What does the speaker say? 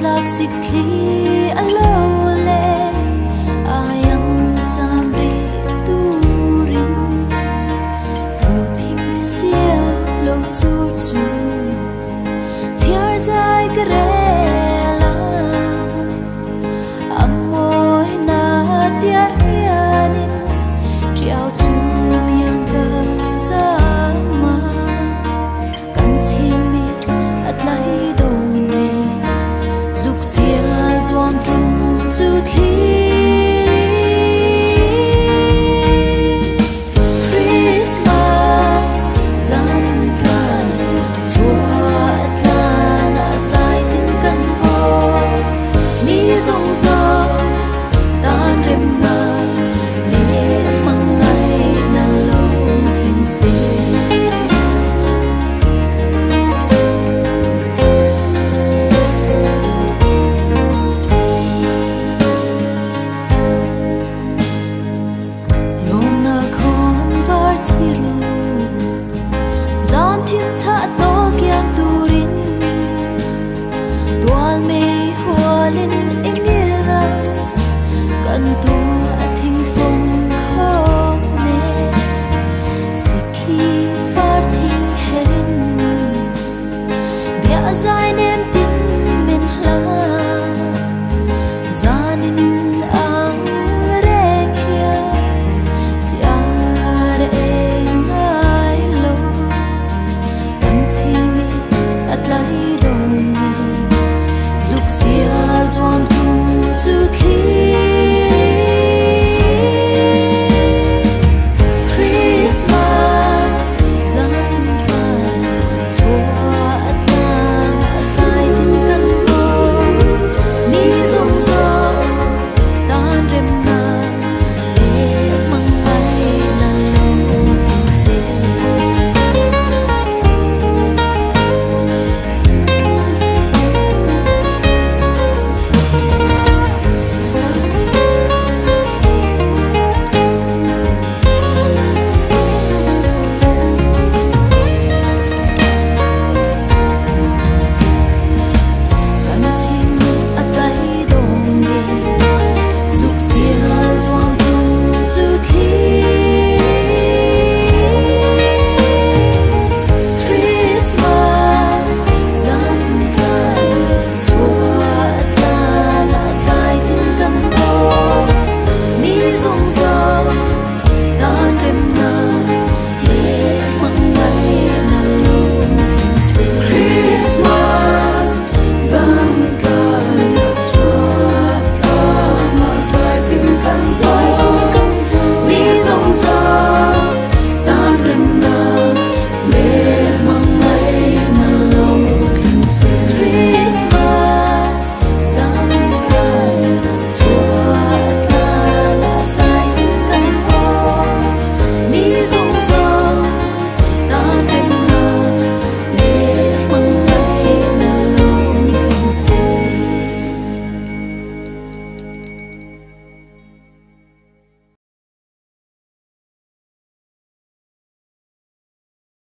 tlak sikli alole ayang chamri turin purpim sia lo su chu tiar zai grela amoy na tiar hianin triao chu miang ka zama kan chimi atlai dục sia zuan trung zu thiri Christmas zan tlan chua tlan a sai tin kan vo mi zong zo tan rem na le mangai na lo thing se Zan thiên cha to kiang turin Tual me hoa linh